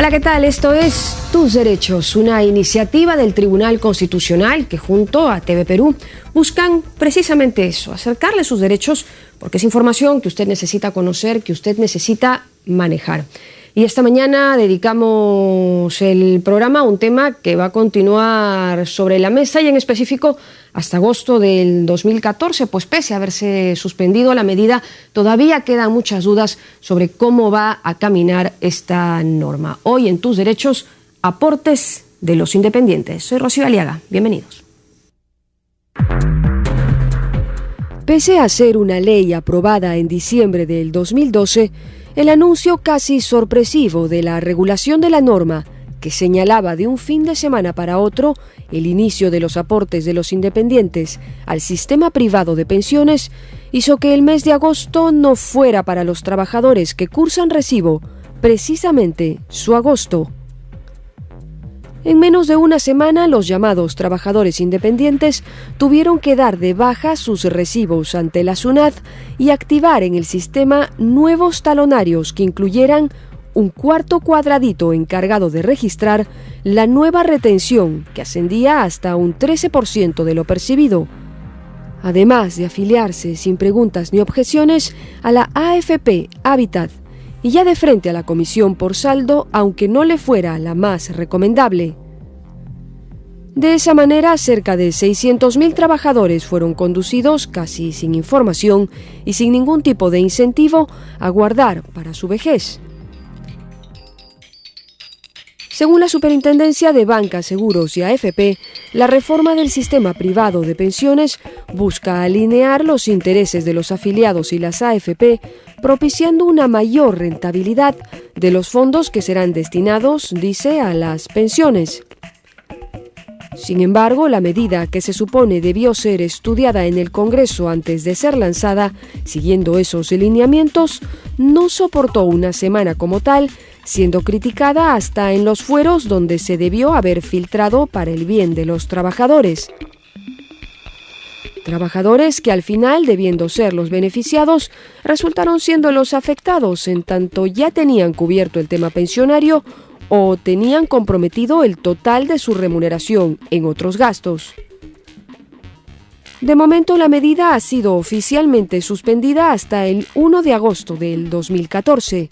Hola, ¿qué tal? Esto es Tus Derechos, una iniciativa del Tribunal Constitucional que junto a TV Perú buscan precisamente eso, acercarle sus derechos, porque es información que usted necesita conocer, que usted necesita manejar. Y esta mañana dedicamos el programa a un tema que va a continuar sobre la mesa y en específico hasta agosto del 2014, pues pese a haberse suspendido la medida, todavía quedan muchas dudas sobre cómo va a caminar esta norma. Hoy en Tus Derechos, aportes de los independientes. Soy Rocío Aliaga, bienvenidos. Pese a ser una ley aprobada en diciembre del 2012, el anuncio casi sorpresivo de la regulación de la norma, que señalaba de un fin de semana para otro el inicio de los aportes de los independientes al sistema privado de pensiones, hizo que el mes de agosto no fuera para los trabajadores que cursan recibo, precisamente su agosto. En menos de una semana, los llamados trabajadores independientes tuvieron que dar de baja sus recibos ante la SUNAT y activar en el sistema nuevos talonarios que incluyeran un cuarto cuadradito encargado de registrar la nueva retención, que ascendía hasta un 13% de lo percibido, además de afiliarse sin preguntas ni objeciones a la AFP Habitat, y ya de frente a la comisión por saldo, aunque no le fuera la más recomendable. De esa manera, cerca de 600.000 trabajadores fueron conducidos casi sin información y sin ningún tipo de incentivo a guardar para su vejez. Según la Superintendencia de Banca, Seguros y AFP, la reforma del sistema privado de pensiones busca alinear los intereses de los afiliados y las AFP, propiciando una mayor rentabilidad de los fondos que serán destinados, dice, a las pensiones. Sin embargo, la medida que se supone debió ser estudiada en el Congreso antes de ser lanzada, siguiendo esos lineamientos, no soportó una semana como tal, siendo criticada hasta en los fueros donde se debió haber filtrado para el bien de los trabajadores. Trabajadores que al final, debiendo ser los beneficiados, resultaron siendo los afectados en tanto ya tenían cubierto el tema pensionario o tenían comprometido el total de su remuneración en otros gastos. De momento, la medida ha sido oficialmente suspendida hasta el 1 de agosto del 2014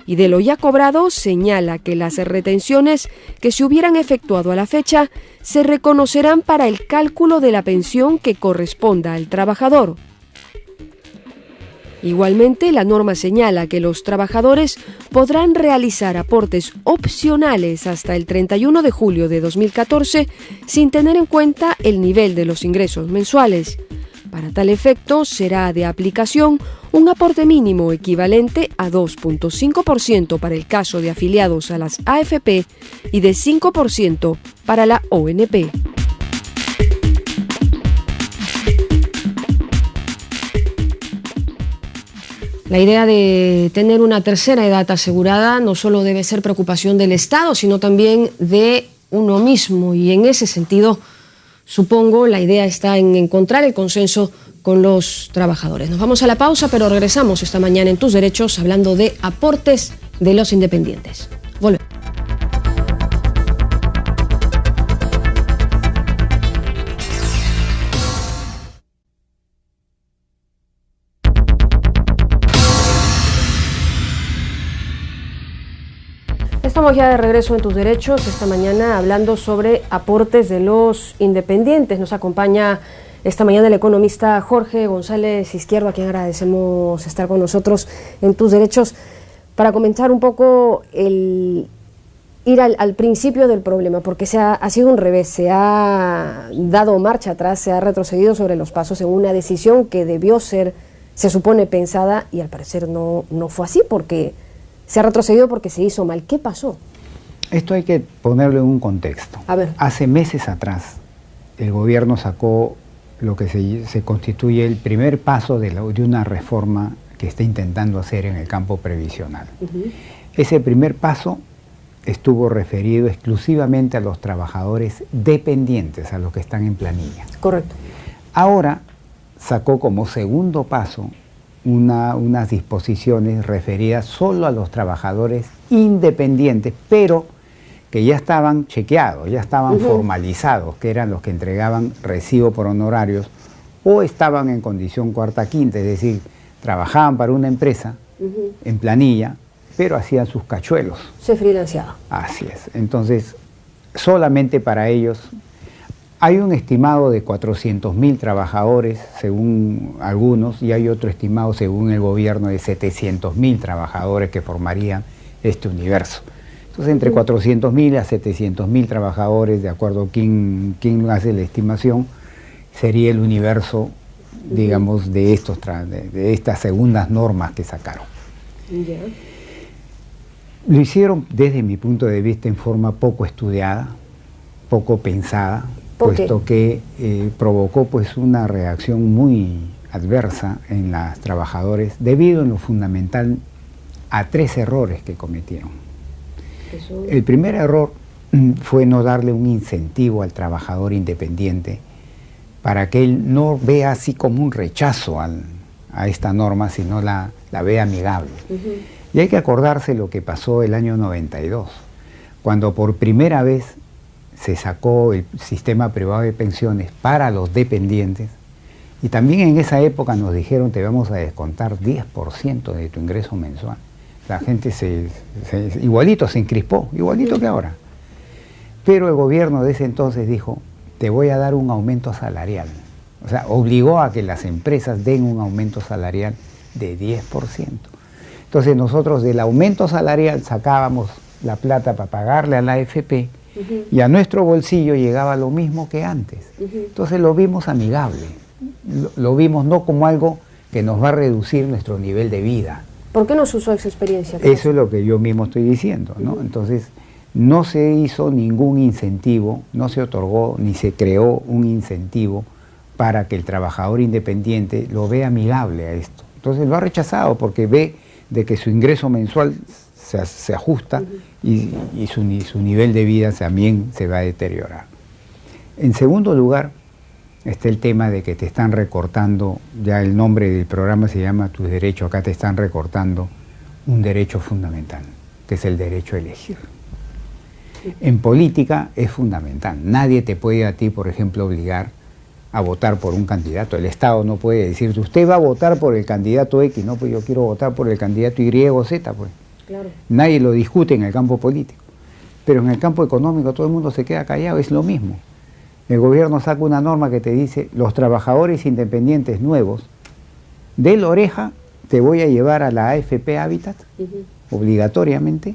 y de lo ya cobrado señala que las retenciones que se hubieran efectuado a la fecha se reconocerán para el cálculo de la pensión que corresponda al trabajador. Igualmente, la norma señala que los trabajadores podrán realizar aportes opcionales hasta el 31 de julio de 2014 sin tener en cuenta el nivel de los ingresos mensuales. Para tal efecto, será de aplicación un aporte mínimo equivalente a 2.5% para el caso de afiliados a las AFP y de 5% para la ONP. La idea de tener una tercera edad asegurada no solo debe ser preocupación del Estado, sino también de uno mismo. Y en ese sentido, supongo, la idea está en encontrar el consenso con los trabajadores. Nos vamos a la pausa, pero regresamos esta mañana en Tus Derechos hablando de aportes de los independientes. Volvemos. Estamos ya de regreso en Tus Derechos, esta mañana hablando sobre aportes de los independientes. Nos acompaña esta mañana el economista Jorge González Izquierdo, a quien agradecemos estar con nosotros en Tus Derechos, para comentar un poco ir al principio del problema, porque ha sido un revés, se ha dado marcha atrás, se ha retrocedido sobre los pasos en una decisión que debió ser, se supone, pensada, y al parecer no fue así, porque se ha retrocedido porque se hizo mal. ¿Qué pasó? Esto hay que ponerlo en un contexto. A ver. Hace meses atrás, el gobierno sacó lo que se constituye el primer paso de una reforma que está intentando hacer en el campo previsional. Ese primer paso estuvo referido exclusivamente a los trabajadores dependientes, a los que están en planilla. Correcto. Ahora sacó como segundo paso unas disposiciones referidas solo a los trabajadores independientes, pero que ya estaban chequeados, ya estaban formalizados, que eran los que entregaban recibo por honorarios o estaban en condición cuarta quinta, es decir, trabajaban para una empresa en planilla, pero hacían sus cachuelos. Se freelanceaba. Así es. Entonces, solamente para ellos hay un estimado de 400.000 trabajadores, según algunos, y hay otro estimado, según el gobierno, de 700.000 trabajadores que formarían este universo. Entonces, entre 400.000 a 700.000 trabajadores, de acuerdo a quién hace la estimación, sería el universo, digamos, de estas segundas normas que sacaron. Ya. Lo hicieron, desde mi punto de vista, en forma poco estudiada, poco pensada, puesto que provocó pues una reacción muy adversa en los trabajadores, debido en lo fundamental a 3 errores que cometieron. El primer error fue no darle un incentivo al trabajador independiente para que él no vea así como un rechazo a esta norma, sino la vea amigable. Y hay que acordarse lo que pasó el año 92, cuando por primera vez se sacó el sistema privado de pensiones para los dependientes, y también en esa época nos dijeron: te vamos a descontar 10% de tu ingreso mensual. La gente igualito se encrispó, igualito que ahora. Pero el gobierno de ese entonces dijo: te voy a dar un aumento salarial. O sea, obligó a que las empresas den un aumento salarial de 10%. Entonces nosotros del aumento salarial sacábamos la plata para pagarle a la AFP, y a nuestro bolsillo llegaba lo mismo que antes. Entonces lo vimos amigable, lo vimos no como algo que nos va a reducir nuestro nivel de vida. ¿Por qué no se usó esa experiencia? Eso es lo que yo mismo estoy diciendo, ¿no? Entonces no se hizo ningún incentivo, no se otorgó ni se creó un incentivo para que el trabajador independiente lo vea amigable a esto. Entonces lo ha rechazado porque ve de que su ingreso mensual se ajusta y su nivel de vida también se va a deteriorar. En segundo lugar, está el tema de que te están recortando, ya el nombre del programa se llama Tus Derechos, acá te están recortando un derecho fundamental, que es el derecho a elegir. En política es fundamental, nadie te puede a ti, por ejemplo, obligar a votar por un candidato. El Estado no puede decirte: usted va a votar por el candidato X, no, pues yo quiero votar por el candidato Y o Z, pues. Claro. Nadie lo discute en el campo político, pero en el campo económico todo el mundo se queda callado, es lo mismo. El gobierno saca una norma que te dice: los trabajadores independientes nuevos, de la oreja te voy a llevar a la AFP Hábitat, obligatoriamente,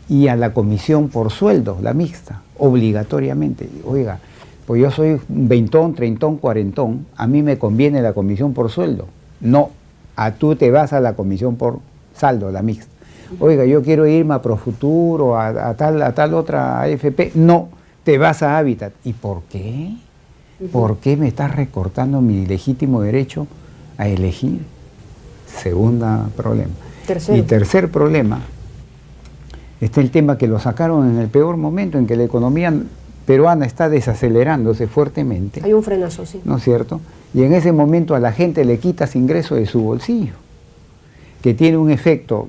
y a la comisión por sueldo, la mixta, obligatoriamente. Oiga, pues yo soy veintón, treintón, cuarentón, a mí me conviene la comisión por sueldo. No, tú te vas a la comisión por saldo, la mixta. Oiga, yo quiero irme a Profuturo, a tal otra AFP. No, te vas a Hábitat. ¿Y por qué? ¿Por qué me estás recortando mi legítimo derecho a elegir? Segundo problema. Y tercer problema, está el tema que lo sacaron en el peor momento en que la economía peruana está desacelerándose fuertemente. Hay un frenazo, sí. ¿No es cierto? Y en ese momento a la gente le quitas ingreso de su bolsillo, que tiene un efecto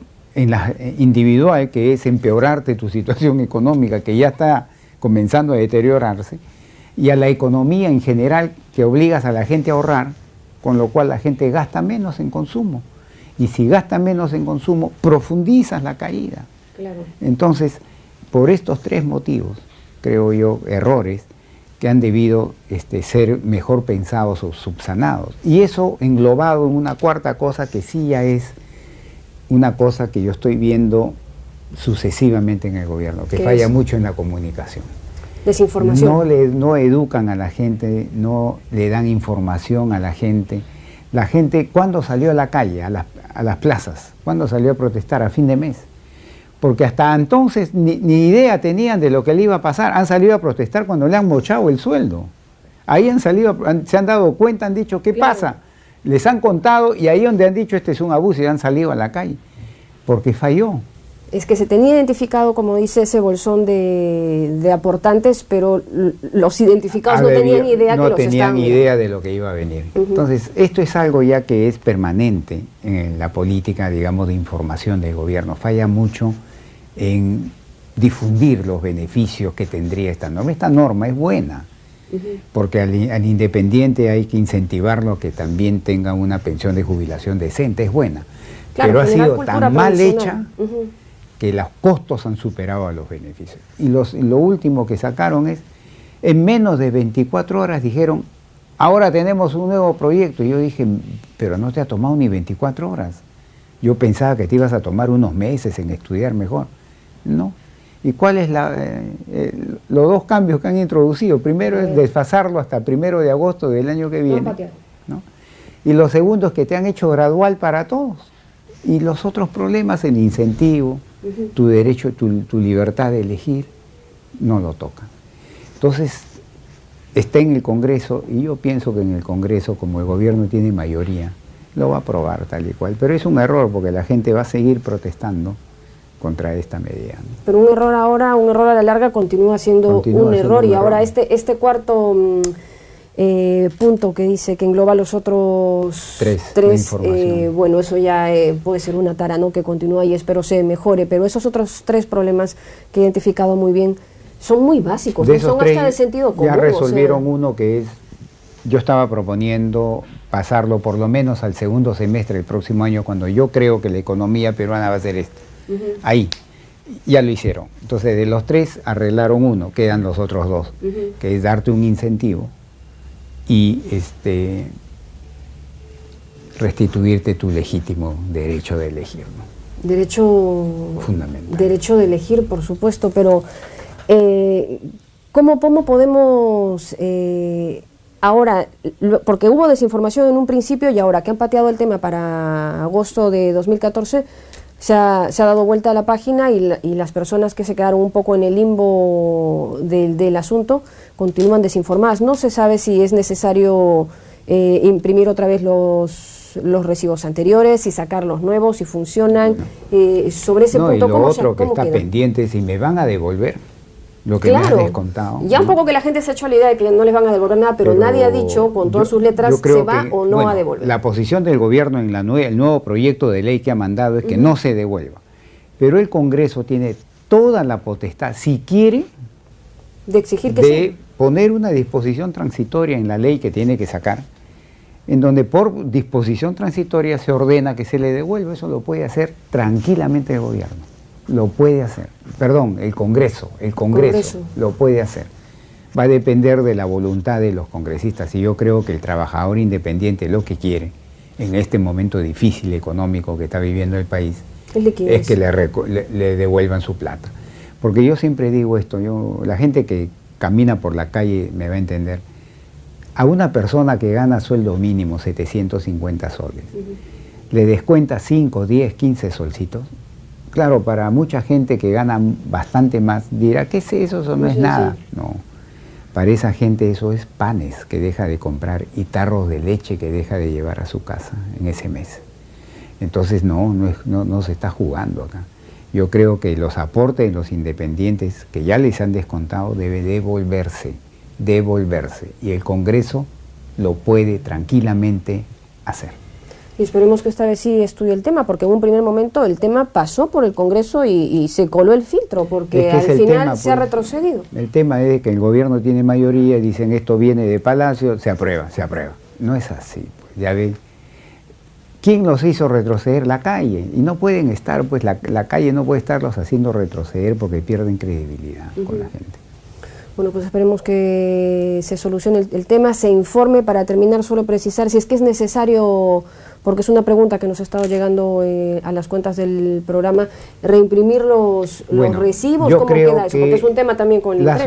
individual, que es empeorarte tu situación económica, que ya está comenzando a deteriorarse, y a la economía en general, que obligas a la gente a ahorrar, con lo cual la gente gasta menos en consumo. Y si gasta menos en consumo, profundizas la caída. Claro. Entonces, por estos 3 motivos, creo yo, errores que han debido ser mejor pensados o subsanados. Y eso englobado en una cuarta cosa que sí ya es una cosa que yo estoy viendo sucesivamente en el gobierno, que falla mucho en la comunicación. Desinformación. No educan a la gente, no le dan información a la gente. La gente, ¿cuándo salió a la calle, a las plazas? ¿Cuándo salió a protestar? A fin de mes. Porque hasta entonces ni idea tenían de lo que le iba a pasar. Han salido a protestar cuando le han mochado el sueldo. Ahí se han dado cuenta, han dicho: ¿qué pasa? Les han contado, y ahí donde han dicho: este es un abuso, y han salido a la calle. Porque falló. Es que se tenía identificado, como dice, ese bolsón de aportantes, pero los identificados no tenían idea que los estaban... No tenían idea de lo que iba a venir. Entonces, esto es algo ya que es permanente en la política, digamos, de información del gobierno. Falla mucho en difundir los beneficios que tendría esta norma. Esta norma es buena, porque al independiente hay que incentivarlo a que también tenga una pensión de jubilación decente, es buena. Claro, pero ha sido tan mal hecha que los costos han superado a los beneficios. Y lo último que sacaron es, en menos de 24 horas dijeron, ahora tenemos un nuevo proyecto. Y yo dije, pero no te ha tomado ni 24 horas. Yo pensaba que te ibas a tomar unos meses en estudiar mejor. No. ¿Y cuáles los dos cambios que han introducido? Primero es desfasarlo hasta el 1 de agosto del año que viene, ¿no? Y lo segundo es que te han hecho gradual para todos. Y los otros problemas, el incentivo, tu derecho, tu libertad de elegir, no lo tocan. Entonces, está en el Congreso, y yo pienso que en el Congreso, como el gobierno tiene mayoría, lo va a aprobar tal y cual. Pero es un error, porque la gente va a seguir protestando contra esta medida, ¿no? Pero un error ahora, un error a la larga continúa siendo un error. Y ahora este cuarto punto que dice que engloba los otros tres bueno, eso ya puede ser una tara, ¿no?, que continúa y espero se mejore, pero esos otros 3 problemas que he identificado muy bien son muy básicos, ¿no? Son hasta de sentido común. Ya resolvieron uno que es, yo estaba proponiendo pasarlo por lo menos al segundo semestre del próximo año, cuando yo creo que la economía peruana va a ser esta. Ahí, ya lo hicieron. Entonces, de los 3 arreglaron uno, quedan los otros 2, que es darte un incentivo y restituirte tu legítimo derecho de elegir, ¿no? Derecho fundamental. Derecho de elegir, por supuesto, pero ¿cómo podemos ahora, porque hubo desinformación en un principio y ahora que han pateado el tema para agosto de 2014, se ha dado vuelta a la página y las personas que se quedaron un poco en el limbo del asunto continúan desinformadas. No se sabe si es necesario imprimir otra vez los recibos anteriores, si sacar los nuevos, si funcionan. Sobre ese punto, y lo otro que está pendiente es si me van a devolver lo que me han descontado. Ya un poco que la gente se ha hecho la idea de que no les van a devolver nada, pero nadie ha dicho con todas sus letras se va o no a devolver. La posición del gobierno en el nuevo proyecto de ley que ha mandado es que no se devuelva. Pero el Congreso tiene toda la potestad, si quiere, de exigir que sí, poner una disposición transitoria en la ley que tiene que sacar, en donde por disposición transitoria se ordena que se le devuelva. Eso lo puede hacer tranquilamente el gobierno. Lo puede hacer, perdón, el Congreso lo puede hacer. Va a depender de la voluntad de los congresistas, y yo creo que el trabajador independiente lo que quiere, en este momento difícil económico que está viviendo el país, es que le devuelvan su plata. Porque yo siempre digo esto, la gente que camina por la calle me va a entender. A una persona que gana sueldo mínimo, 750 soles, le descuenta 5, 10, 15 solcitos. Claro, para mucha gente que gana bastante más, dirá, ¿qué es eso? Eso no es nada. No, para esa gente eso es panes que deja de comprar y tarros de leche que deja de llevar a su casa en ese mes. Entonces no se está jugando acá. Yo creo que los aportes de los independientes que ya les han descontado debe devolverse, y el Congreso lo puede tranquilamente hacer. Y esperemos que esta vez sí estudie el tema, porque en un primer momento el tema pasó por el Congreso y se coló el filtro, porque al final se ha retrocedido. El tema es que el gobierno tiene mayoría, dicen esto viene de Palacio, se aprueba. No es así, pues, ya ven. ¿Quién los hizo retroceder? La calle. Y no pueden estar, pues la calle no puede estarlos haciendo retroceder porque pierden credibilidad con la gente. Bueno, pues esperemos que se solucione el tema, se informe. Para terminar, solo precisar si es que es necesario, porque es una pregunta que nos ha estado llegando a las cuentas del programa, reimprimir los recibos. ¿Cómo queda eso? Porque es un tema también con la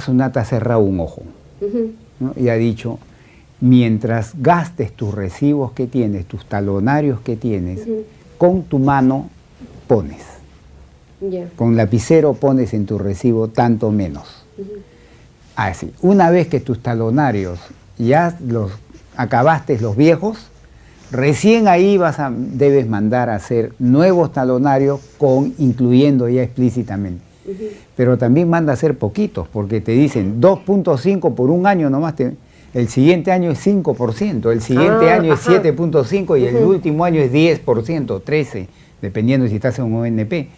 SUNAT ha cerrado un ojo, ¿no? Y ha dicho, mientras gastes tus recibos que tienes, tus talonarios que tienes, con tu mano pones. Con lapicero pones en tu recibo tanto menos. Así, una vez que tus talonarios ya los acabaste, los viejos, recién ahí debes mandar a hacer nuevos talonarios incluyendo ya explícitamente. Pero también manda a hacer poquitos, porque te dicen 2.5 por un año nomás, el siguiente año es 5%, el siguiente año es 7.5% y el último año es 10%, 13%, dependiendo si estás en un ONP.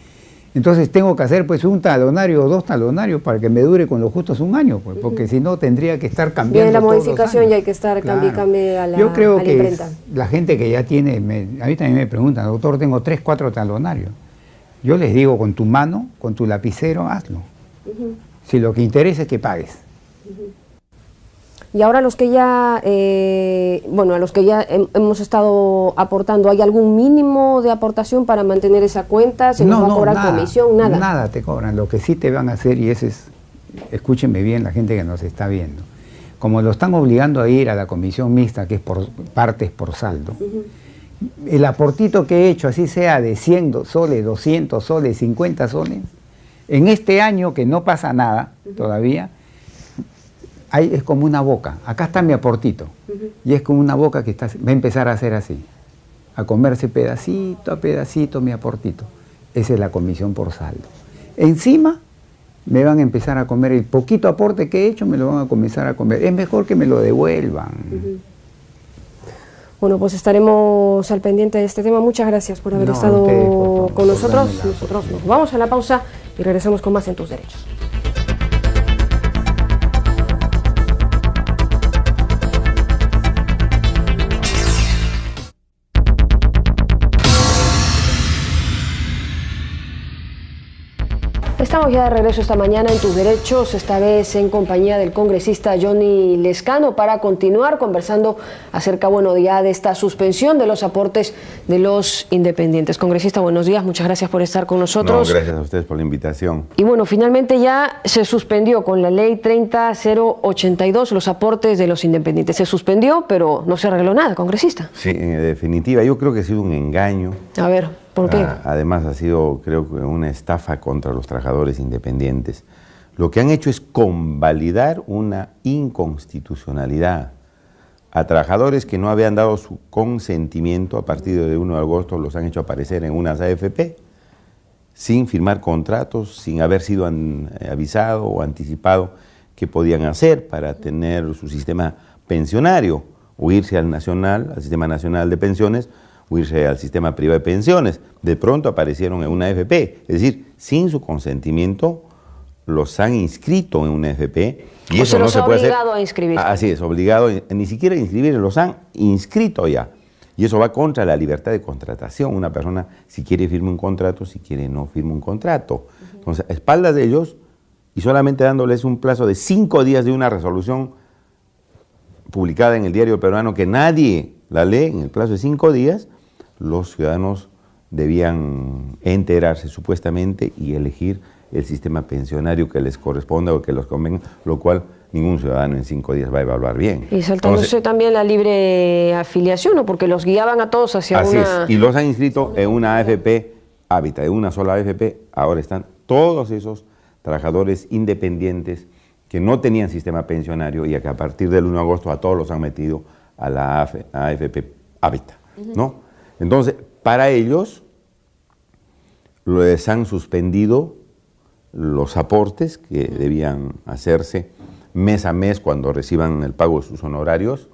Entonces tengo que hacer pues un talonario o 2 talonarios para que me dure con lo justo un año, pues, porque si no tendría que estar cambiando. Viene la todos los modificación años. y hay que estar cambie a la Yo creo que imprenta. la gente que ya tiene, a mí también me preguntan, doctor, tengo 3, 4 talonarios. Yo les digo, con tu mano, con tu lapicero, hazlo. Si lo que interesa es que pagues. Y ahora los que ya, a los que ya hemos estado aportando, ¿hay algún mínimo de aportación para mantener esa cuenta? ¿Se nos va a cobrar nada, comisión? Nada. Nada te cobran. Lo que sí te van a hacer, y ese es, escúchenme bien la gente que nos está viendo, como lo están obligando a ir a la comisión mixta, que es por partes por saldo, el aportito que he hecho, así sea de 100 soles, 200 soles, 50 soles, en este año que no pasa nada todavía, es como una boca. Acá está mi aportito. Y es como una boca que va a empezar a hacer así, a comerse pedacito a pedacito mi aportito. Esa es la comisión por saldo. Encima me van a empezar a comer el poquito aporte que he hecho, me lo van a comenzar a comer. Es mejor que me lo devuelvan. Bueno, pues estaremos al pendiente de este tema. Muchas gracias por haber estado con nosotros. Nosotros nos vamos a la pausa y regresamos con más En Tus Derechos. Estamos ya de regreso esta mañana en Tus Derechos, esta vez en compañía del congresista Johnny Lezcano, para continuar conversando acerca, ya de esta suspensión de los aportes de los independientes. Congresista, buenos días, muchas gracias por estar con nosotros. No, gracias a ustedes por la invitación. Y finalmente ya se suspendió con la ley 30082 los aportes de los independientes. Se suspendió, pero no se arregló nada, congresista. Sí, en definitiva, yo creo que ha sido un engaño. A ver, ¿por qué? Además ha sido, creo que, una estafa contra los trabajadores independientes. Lo que han hecho es convalidar una inconstitucionalidad. A trabajadores que no habían dado su consentimiento, a partir de 1 de agosto los han hecho aparecer en unas AFP, sin firmar contratos, sin haber sido avisado o anticipado qué podían hacer para tener su sistema pensionario, o irse al Sistema Nacional de Pensiones, o irse al sistema privado de pensiones. De pronto aparecieron en una AFP, es decir, sin su consentimiento los han inscrito en una AFP. Y eso no se puede hacer. Obligado a inscribir. Así es, obligado, ni siquiera a inscribir, los han inscrito ya. Y eso va contra la libertad de contratación. Una persona, si quiere, firma un contrato, si quiere, no firma un contrato. Entonces, a espaldas de ellos, y solamente dándoles un plazo de 5 días de una resolución publicada en el Diario Peruano, que nadie la lee, en el plazo de 5 días, los ciudadanos debían enterarse supuestamente y elegir el sistema pensionario que les corresponda o que les convenga, lo cual ningún ciudadano en 5 días va a evaluar bien. Y saltándose también la libre afiliación, ¿no? Porque los guiaban a todos hacia así una... es, y los han inscrito en una AFP Hábitat, en una sola AFP. Ahora están todos esos trabajadores independientes que no tenían sistema pensionario y que a partir del 1 de agosto a todos los han metido a la AFP Hábitat, ¿no? Entonces, para ellos les han suspendido los aportes que debían hacerse mes a mes cuando reciban el pago de sus honorarios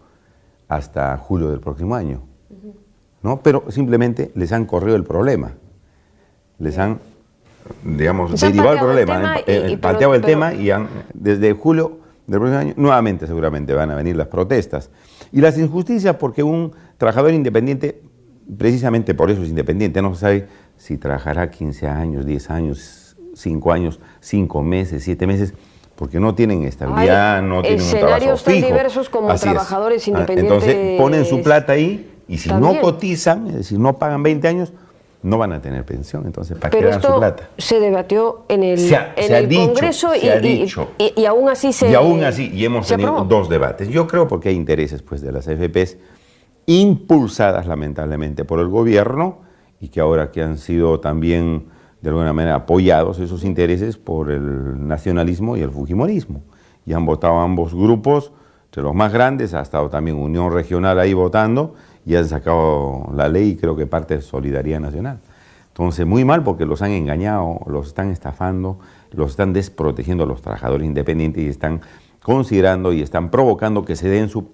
hasta julio del próximo año, ¿no? Pero simplemente les han corrido el problema, les han, digamos, derivado el problema, planteado el tema y desde julio del próximo año nuevamente seguramente van a venir las protestas. Y las injusticias porque un trabajador independiente, precisamente por eso es independiente, no se sabe si trabajará 15 años, 10 años, 5 años, 5 meses, 7 meses, porque no tienen estabilidad, no tienen un trabajo fijo. Escenarios tan diversos como así trabajadores independientes. Entonces ponen su plata ahí y si no cotizan, es decir, no pagan 20 años, no van a tener pensión. Entonces, ¿para qué dan su plata? Se debatió en el Congreso y aún así y hemos tenido 2 debates. Yo creo porque hay intereses pues de las AFPs impulsadas lamentablemente por el gobierno y que ahora que han sido también de alguna manera apoyados esos intereses por el nacionalismo y el fujimorismo. Y han votado ambos grupos, entre los más grandes, ha estado también Unión Regional ahí votando y han sacado la ley y creo que parte de Solidaridad Nacional. Entonces muy mal porque los han engañado, los están estafando, los están desprotegiendo a los trabajadores independientes y están considerando y están provocando que se den su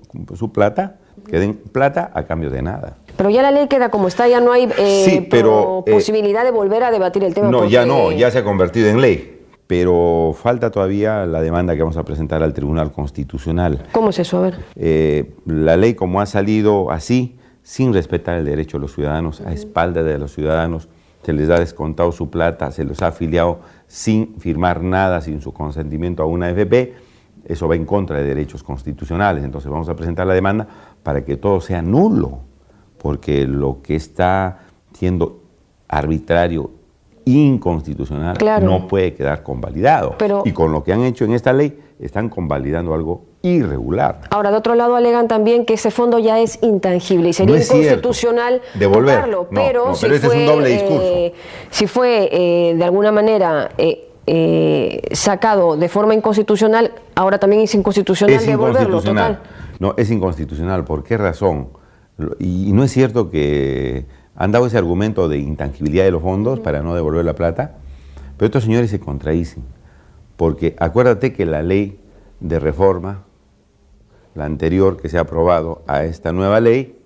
plata, que den plata a cambio de nada. Pero ya la ley queda como está, ya no hay sí, pero, posibilidad de volver a debatir el tema. No, ya se ha convertido en ley. Pero falta todavía la demanda que vamos a presentar al Tribunal Constitucional. ¿Cómo es eso? A ver. La ley como ha salido así, sin respetar el derecho de los ciudadanos, a espaldas de los ciudadanos, se les ha descontado su plata, se los ha afiliado sin firmar nada, sin su consentimiento a una AFP, eso va en contra de derechos constitucionales. Entonces vamos a presentar la demanda para que todo sea nulo, porque lo que está siendo arbitrario, inconstitucional, claro, no puede quedar convalidado. Y con lo que han hecho en esta ley, están convalidando algo irregular. Ahora, de otro lado, alegan también que ese fondo ya es intangible y sería inconstitucional devolverlo. Pero si este es un doble discurso. Si fue de alguna manera sacado de forma inconstitucional, ahora también es inconstitucional devolverlo. Total. No, es inconstitucional. ¿Por qué razón? Y no es cierto que han dado ese argumento de intangibilidad de los fondos para no devolver la plata, pero estos señores se contradicen, porque acuérdate que la ley de reforma, la anterior que se ha aprobado a esta nueva ley,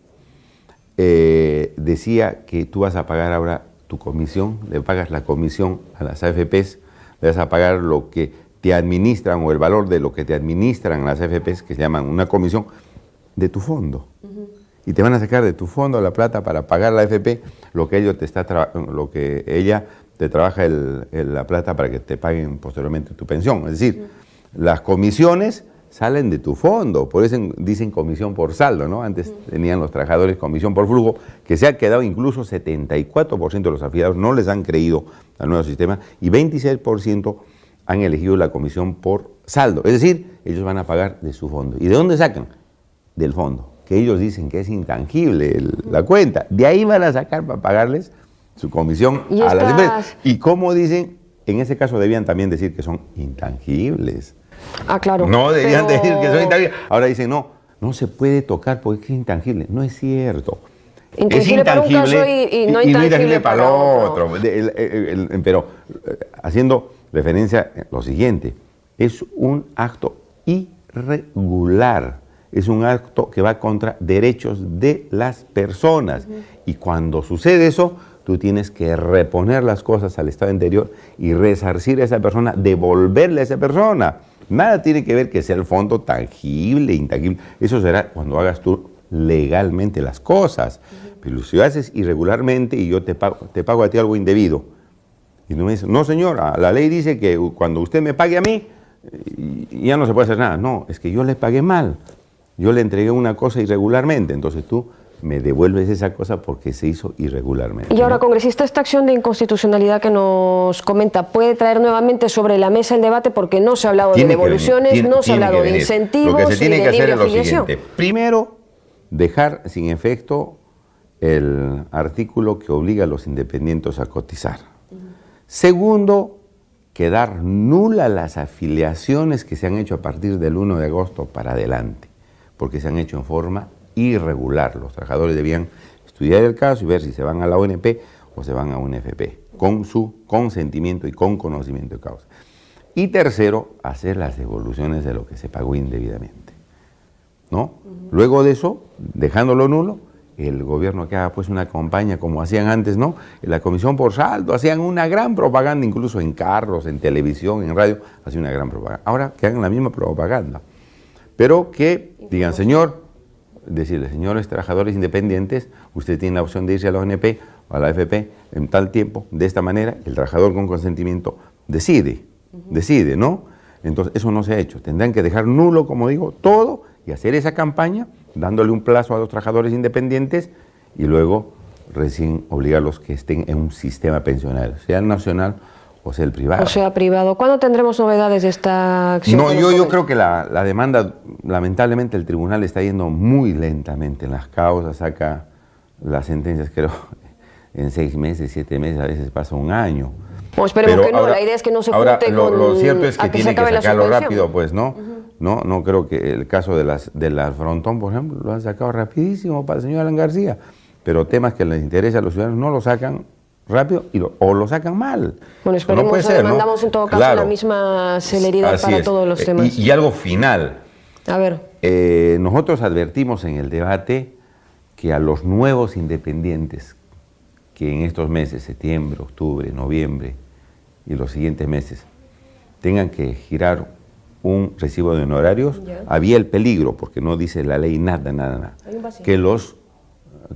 decía que tú vas a pagar ahora tu comisión, le pagas la comisión a las AFPs, le vas a pagar lo que te administran o el valor de lo que te administran las AFPs, que se llaman una comisión, de tu fondo. Y te van a sacar de tu fondo la plata para pagar la AFP, lo que ella te trabaja la plata para que te paguen posteriormente tu pensión. Es decir, las comisiones salen de tu fondo, por eso dicen comisión por saldo, ¿no? Antes tenían los trabajadores comisión por flujo, que se ha quedado incluso 74% de los afiliados no les han creído al nuevo sistema y 26% han elegido la comisión por saldo. Es decir, ellos van a pagar de su fondo. ¿Y de dónde sacan? Del fondo, que ellos dicen que es intangible la cuenta. De ahí van a sacar para pagarles su comisión a las empresas. Y como dicen, en ese caso debían también decir que son intangibles. Ah, claro. No debían decir que son intangibles. Ahora dicen, no se puede tocar porque es intangible. No es cierto. Es intangible para un caso y no intangible para otro. Pero haciendo referencia a lo siguiente, es un acto irregular. Es un acto que va contra derechos de las personas. Y cuando sucede eso, tú tienes que reponer las cosas al estado anterior y resarcir a esa persona, devolverle a esa persona. Nada tiene que ver que sea el fondo tangible, intangible. Eso será cuando hagas tú legalmente las cosas. Pero si lo haces irregularmente y yo te pago a ti algo indebido, y no me dices, no señora, la ley dice que cuando usted me pague a mí, ya no se puede hacer nada. No, es que yo le pagué mal. Yo le entregué una cosa irregularmente, entonces tú me devuelves esa cosa porque se hizo irregularmente. Y ahora, congresista, esta acción de inconstitucionalidad que nos comenta, ¿puede traer nuevamente sobre la mesa el debate? Porque no se ha hablado de devoluciones, no se ha hablado de incentivos. Lo que se tiene y de que hacer es lo afiliación. siguiente. Primero, dejar sin efecto el artículo que obliga a los independientes a cotizar. Segundo, quedar nulas las afiliaciones que se han hecho a partir del 1 de agosto para adelante, porque se han hecho en forma irregular. Los trabajadores debían estudiar el caso y ver si se van a la ONP o se van a una FP, con su consentimiento y con conocimiento de causa. Y tercero, hacer las devoluciones de lo que se pagó indebidamente, ¿no? Luego de eso, dejándolo nulo, el gobierno que haga pues una campaña como hacían antes, ¿no? En la comisión por saldo hacían una gran propaganda, incluso en carros, en televisión, en radio, hacían una gran propaganda. Ahora que hagan la misma propaganda, pero que digan, decirle, señores trabajadores independientes, usted tiene la opción de irse a la ONP o a la AFP en tal tiempo, de esta manera, el trabajador con consentimiento decide, ¿no? Entonces, eso no se ha hecho. Tendrán que dejar nulo, como digo, todo y hacer esa campaña, dándole un plazo a los trabajadores independientes y luego recién obligarlos que estén en un sistema pensionario, sea el nacional o sea el privado. O sea privado. ¿Cuándo tendremos novedades de esta acción? No, yo creo que la demanda, lamentablemente el tribunal está yendo muy lentamente en las causas, saca las sentencias creo en 6 meses, 7 meses, a veces pasa un año. Pues esperemos que no, la idea es que no se junte lo cierto es que tiene que sacarlo rápido, pues, ¿no? No creo que el caso de la Frontón, por ejemplo, lo han sacado rapidísimo para el señor Alan García, pero temas que les interesa a los ciudadanos no lo sacan rápido o lo sacan mal. Bueno, esperemos, no puede ser, demandamos en todo caso la misma celeridad para todos los temas. Y algo final. A ver. Nosotros advertimos en el debate que a los nuevos independientes que en estos meses, septiembre, octubre, noviembre y los siguientes meses, tengan que girar un recibo de honorarios, había el peligro, porque no dice la ley nada, que los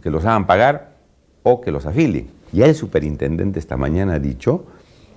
hagan pagar o que los afilien. Ya el superintendente esta mañana ha dicho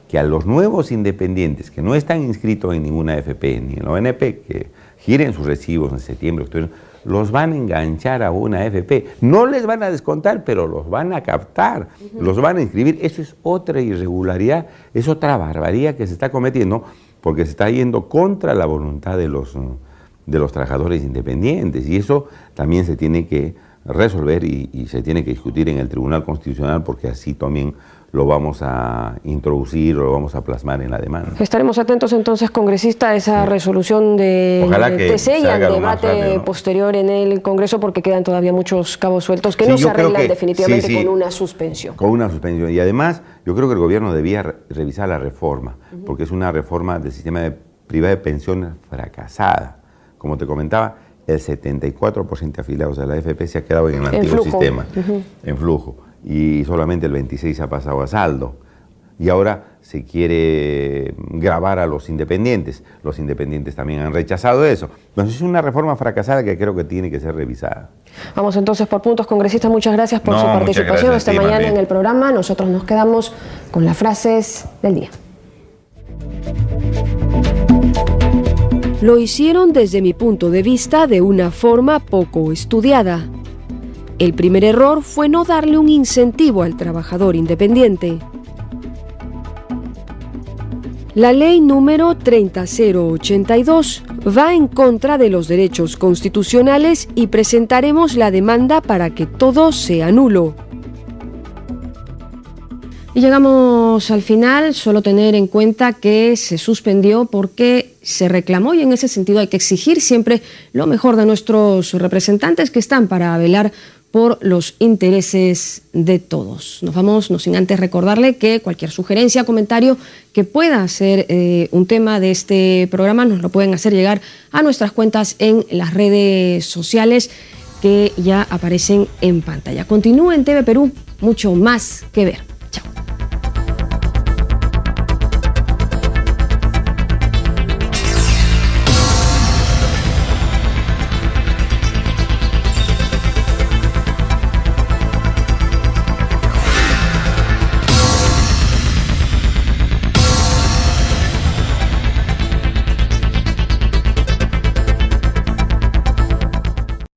que a los nuevos independientes que no están inscritos en ninguna AFP ni en la ONP, que giren sus recibos en septiembre, octubre, los van a enganchar a una AFP. No les van a descontar, pero los van a captar, los van a inscribir. Eso es otra irregularidad, es otra barbaridad que se está cometiendo, porque se está yendo contra la voluntad de los trabajadores independientes, y eso también se tiene que resolver y se tiene que discutir en el Tribunal Constitucional, porque así también lo vamos a introducir o lo vamos a plasmar en la demanda. Estaremos atentos entonces, congresista, a esa resolución de TC y al debate posterior en el Congreso, porque quedan todavía muchos cabos sueltos que no se arreglan definitivamente con una suspensión. Con una suspensión. Y además, yo creo que el gobierno debía revisar la reforma, porque es una reforma del sistema privado de pensiones fracasada. Como te comentaba, el 74% de afiliados a la AFP se ha quedado en el antiguo sistema, en flujo, y solamente el 26% ha pasado a saldo. Y ahora se quiere gravar a los independientes. Los independientes también han rechazado eso. Entonces es una reforma fracasada que creo que tiene que ser revisada. Vamos entonces por puntos, congresista. Muchas gracias por su participación esta mañana en el programa. Nosotros nos quedamos con las frases del día. Lo hicieron desde mi punto de vista de una forma poco estudiada. El primer error fue no darle un incentivo al trabajador independiente. La ley número 30082 va en contra de los derechos constitucionales y presentaremos la demanda para que todo sea nulo. Y llegamos al final, solo tener en cuenta que se suspendió porque se reclamó, y en ese sentido hay que exigir siempre lo mejor de nuestros representantes que están para velar por los intereses de todos. Nos vamos, no sin antes recordarle que cualquier sugerencia, comentario que pueda ser un tema de este programa, nos lo pueden hacer llegar a nuestras cuentas en las redes sociales que ya aparecen en pantalla. Continúe en TV Perú, mucho más que ver.